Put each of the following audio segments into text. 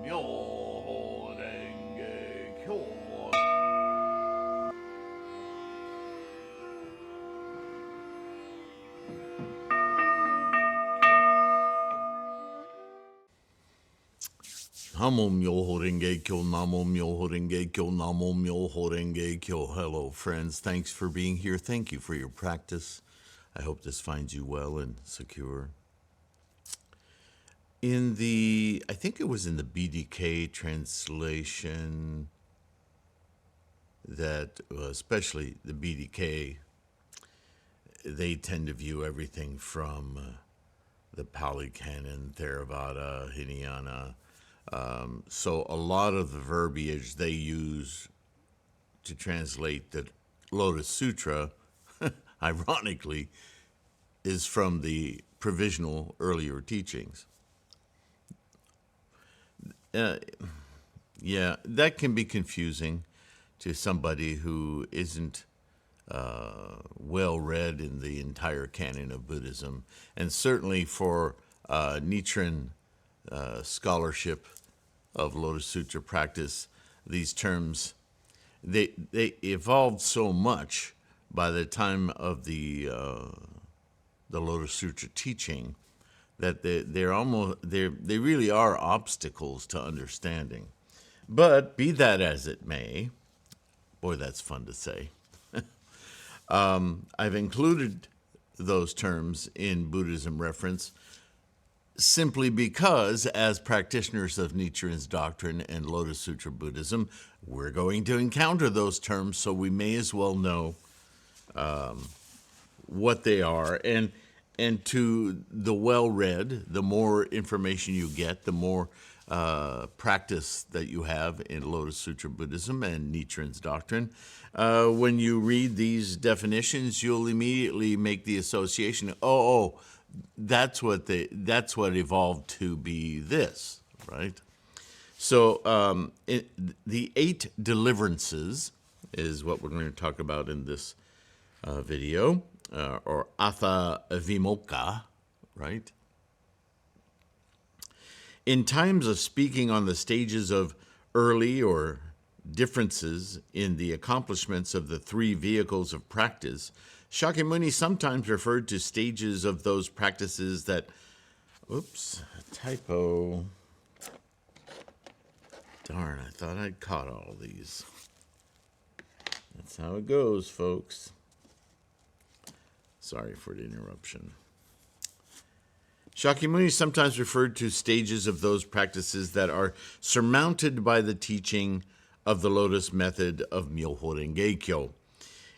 Myoho Renge Kyo. Namo Myoho Renge Kyo, Namo Myoho Renge Kyo, Namo Myoho Renge Kyo. Hello, friends. Thanks for being here. Thank you for your practice. I hope this finds you well and secure. I think it was in the BDK translation that, especially the BDK, they tend to view everything from the Pali Canon, Theravada, Hinayana. So a lot of the verbiage they use to translate the Lotus Sutra, ironically, is from the provisional earlier teachings. Yeah, that can be confusing to somebody who isn't well read in the entire canon of Buddhism, and certainly for Nichiren scholarship of Lotus Sutra practice, these terms they evolved so much by the time of the Lotus Sutra teaching that they really are obstacles to understanding. But be that as it may, boy, that's fun to say. I've included those terms in Buddhism Reference simply because, as practitioners of Nichiren's doctrine and Lotus Sutra Buddhism, we're going to encounter those terms, so we may as well know what they are. And to the well-read, the more information you get, the more practice that you have in Lotus Sutra Buddhism and Nichiren's doctrine. When you read these definitions, you'll immediately make the association, that's what evolved to be this, right? So the 8 deliverances is what we're going to talk about in this video, or Atha Vimokkha, right? In times of speaking on the stages of early or differences in the accomplishments of the 3 vehicles of practice, Shakyamuni sometimes referred to stages of those practices that, typo. Darn, I thought I'd caught all these. That's how it goes, folks. Sorry for the interruption. Shakyamuni sometimes referred to stages of those practices that are surmounted by the teaching of the Lotus method of Myoho Renge Kyo.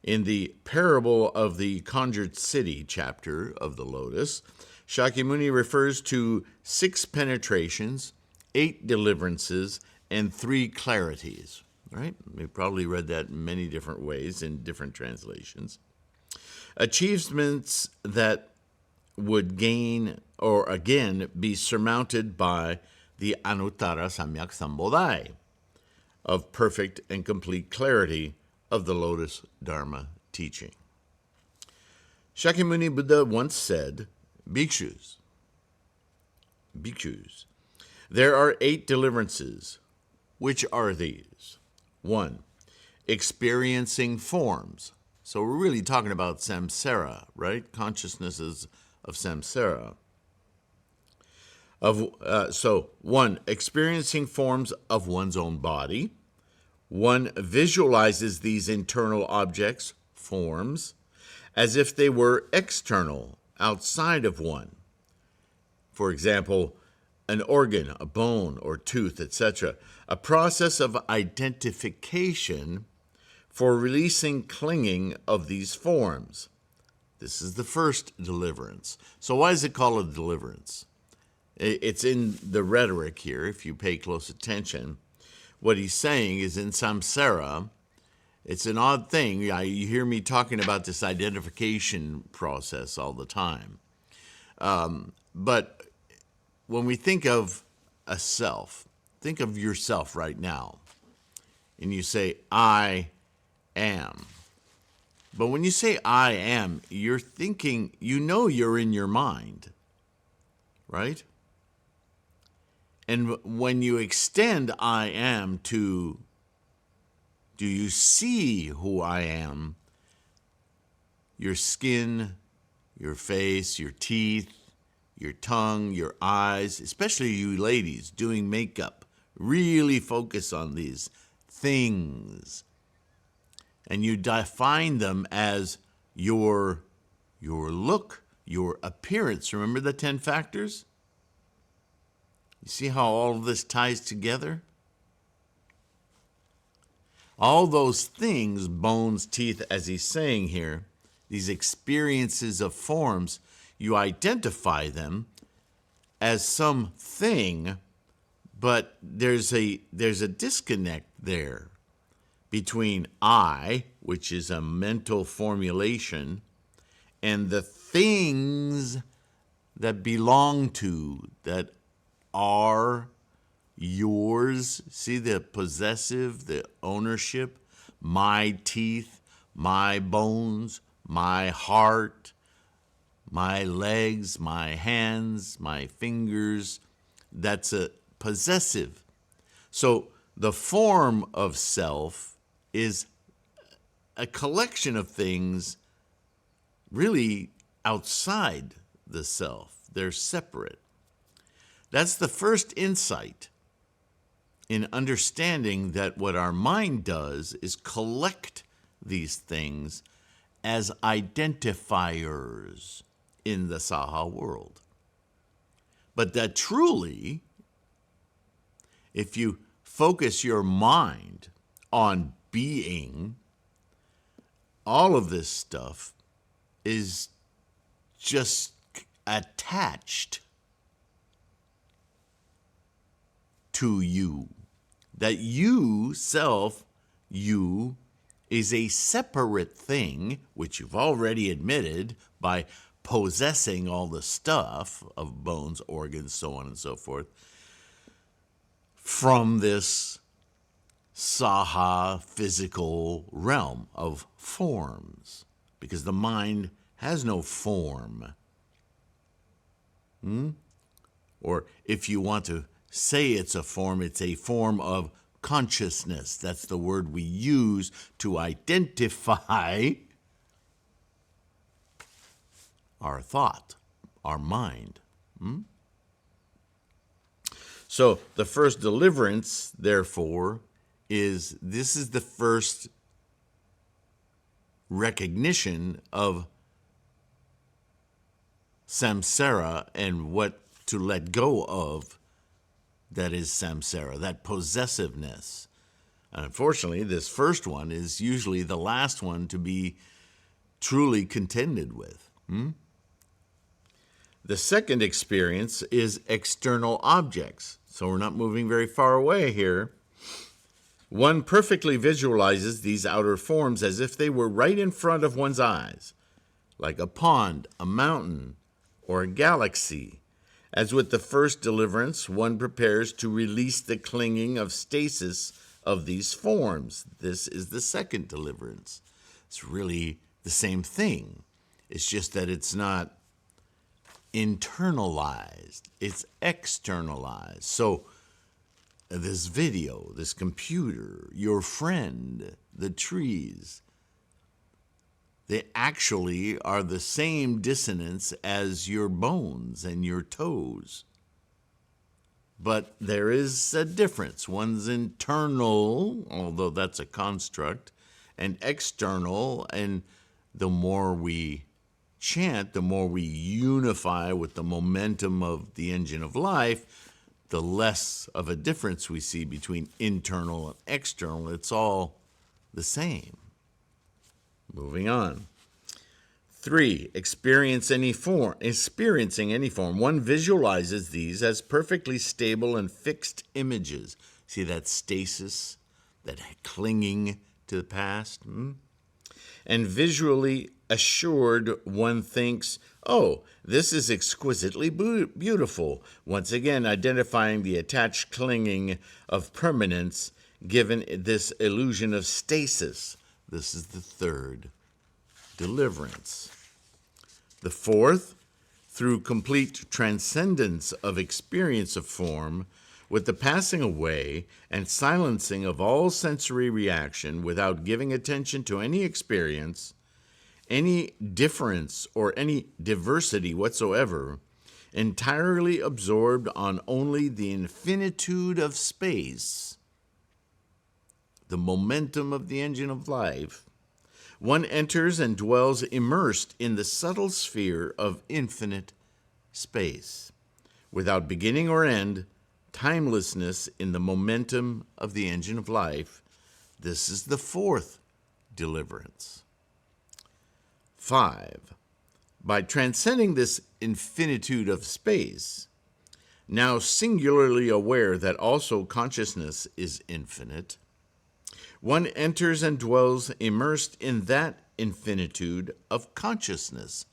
In the Parable of the Conjured City chapter of the Lotus, Shakyamuni refers to 6 penetrations, 8 deliverances, and 3 clarities. Right? We've probably read that in many different ways in different translations. Achievements that would gain or again be surmounted by the Anuttara Samyak Sambodhai of perfect and complete clarity of the Lotus Dharma teaching. Shakyamuni Buddha once said, Bhikshus, there are 8 deliverances. Which are these? 1, experiencing forms. So we're really talking about samsara, right? Consciousnesses of samsara. So 1, experiencing forms of one's own body. 1 visualizes these internal objects, forms, as if they were external, outside of one. For example, an organ, a bone or tooth, etc. A process of identification for releasing clinging of these forms. This is the first deliverance. So why is it called a deliverance? It's in the rhetoric here, if you pay close attention. What he's saying is in samsara, it's an odd thing. You hear me talking about this identification process all the time. But when we think of a self, think of yourself right now. And you say, I am. But when you say I am, you're thinking, you're in your mind, right? And when you extend I am to, do you see who I am? Your skin, your face, your teeth, your tongue, your eyes, especially you ladies doing makeup. Really focus on these things. And you define them as your look, your appearance. Remember the 10 factors? You see how all of this ties together? All those things, bones, teeth, as he's saying here, these experiences of forms, you identify them as something, but there's a disconnect there between I, which is a mental formulation, and the things that belong to, that are yours. See the possessive, the ownership, my teeth, my bones, my heart, my legs, my hands, my fingers. That's a possessive. So the form of self is a collection of things really outside the self. They're separate. That's the first insight in understanding that what our mind does is collect these things as identifiers in the Saha world. But that truly, if you focus your mind on being, all of this stuff is just attached to you. That you, self, you, is a separate thing, which you've already admitted by possessing all the stuff of bones, organs, so on and so forth, from this Saha physical realm of forms, because the mind has no form. Or if you want to say it's a form of consciousness. That's the word we use to identify our thought, our mind. So the first deliverance, therefore, is the first recognition of samsara and what to let go of. That is samsara, that possessiveness. And unfortunately, this first one is usually the last one to be truly contended with. The second experience is external objects. So we're not moving very far away here. One perfectly visualizes these outer forms as if they were right in front of one's eyes, like a pond, a mountain, or a galaxy. As with the first deliverance, one prepares to release the clinging of stasis of these forms. This is the second deliverance. It's really the same thing. It's just that it's not internalized. It's externalized. So this video, this computer, your friend, the trees, they actually are the same dissonance as your bones and your toes. But there is a difference. One's internal, although that's a construct, and external. And the more we chant, the more we unify with the momentum of the engine of life, the less of a difference we see between internal and external. It's all the same. Moving on. 3, experiencing any form. One visualizes these as perfectly stable and fixed images. See that stasis, that clinging to the past? And visually assured, one thinks, oh, this is exquisitely beautiful. Once again, identifying the attached clinging of permanence given this illusion of stasis. This is the third deliverance. The fourth, through complete transcendence of experience of form, with the passing away and silencing of all sensory reaction without giving attention to any experience, any difference or any diversity whatsoever, entirely absorbed on only the infinitude of space, the momentum of the engine of life, one enters and dwells immersed in the subtle sphere of infinite space, without beginning or end, timelessness in the momentum of the engine of life. This is the fourth deliverance. 5. By transcending this infinitude of space, now singularly aware that also consciousness is infinite, one enters and dwells immersed in that infinitude of consciousness.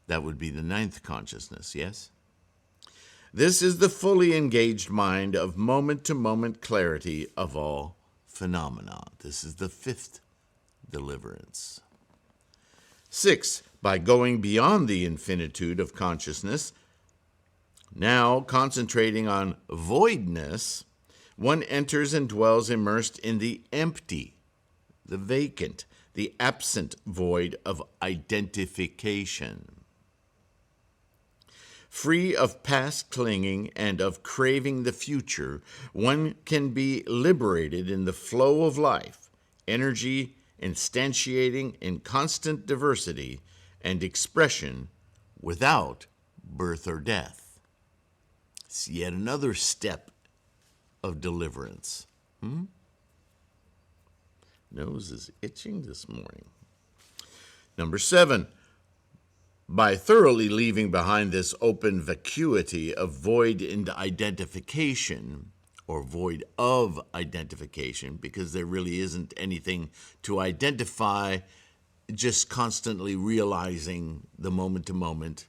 That would be the ninth consciousness, yes? This is the fully engaged mind of moment-to-moment clarity of all phenomena. This is the fifth deliverance. 6. By going beyond the infinitude of consciousness, now concentrating on voidness, one enters and dwells immersed in the empty, the vacant, the absent void of identification. Free of past clinging and of craving the future, one can be liberated in the flow of life, energy instantiating in constant diversity and expression without birth or death. It's yet another step of deliverance. Nose is itching this morning. Number 7, by thoroughly leaving behind this open vacuity of void in identification, or void of identification, because there really isn't anything to identify, just constantly realizing the moment-to-moment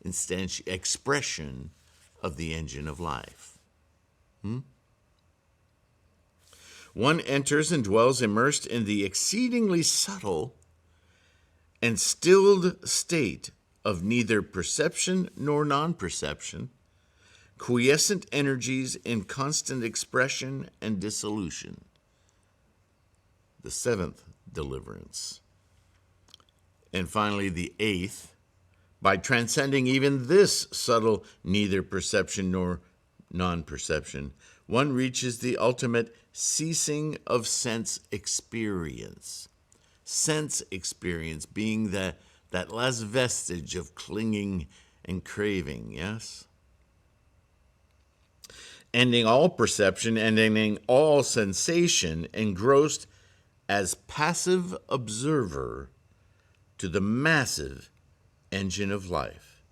expression of the engine of life. One enters and dwells immersed in the exceedingly subtle and stilled state of neither perception nor non-perception, quiescent energies in constant expression and dissolution. The seventh deliverance. And finally, the 8th, by transcending even this subtle neither perception nor non-perception, one reaches the ultimate ceasing of sense experience. Sense experience being that last vestige of clinging and craving, yes? Ending all perception and ending all sensation, engrossed as passive observer to the massive engine of life.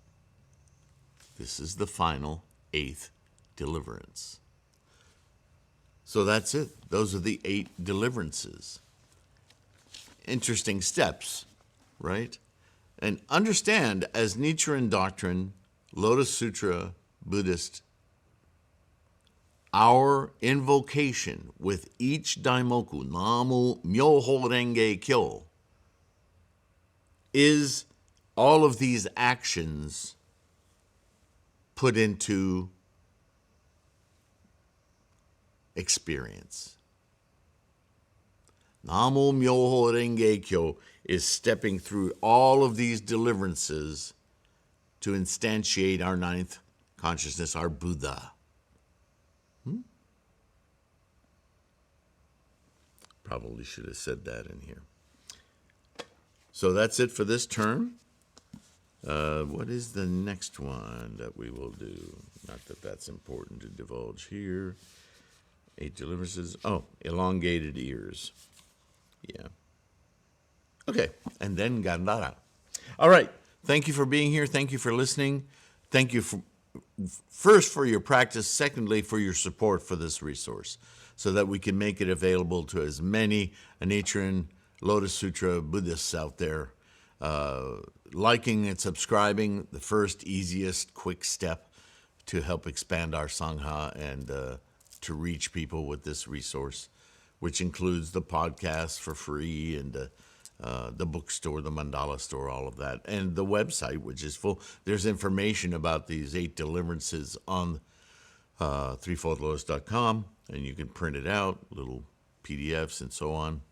This is the final 8th deliverance. So that's it. Those are the 8 deliverances. Interesting steps, right? And understand, as Nichiren doctrine, Lotus Sutra, Buddhist, our invocation with each daimoku, Namu Myoho Renge Kyo, is all of these actions put into experience. Namu Myoho Renge Kyo is stepping through all of these deliverances to instantiate our 9th consciousness, our Buddha. Probably should have said that in here. So that's it for this term. What is the next one that we will do? Not that that's important to divulge here. 8 deliverances. Oh, elongated ears. Yeah. Okay, and then Gandhara. All right, thank you for being here. Thank you for listening. Thank you first for your practice. Secondly, for your support for this resource so that we can make it available to as many Nichiren, Lotus Sutra Buddhists out there. Liking and subscribing, the first, easiest, quick step to help expand our Sangha and to reach people with this resource, which includes the podcast for free and the bookstore, the mandala store, all of that, and the website, which is full. There's information about these 8 deliverances on threefoldlotus.com, and you can print it out, little PDFs and so on.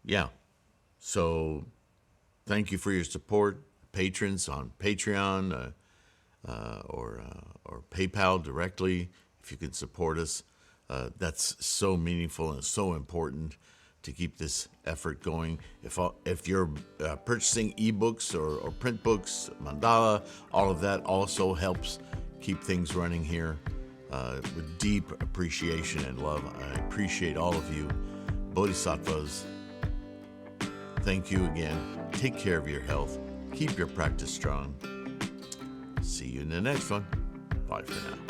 Yeah. So thank you for your support. Patrons on Patreon or PayPal directly, if you can support us. That's so meaningful and so important to keep this effort going. If you're purchasing ebooks or print books, mandala, all of that also helps keep things running here with deep appreciation and love. I appreciate all of you, Bodhisattvas. Thank you again. Take care of your health. Keep your practice strong. See you in the next one. Bye for now.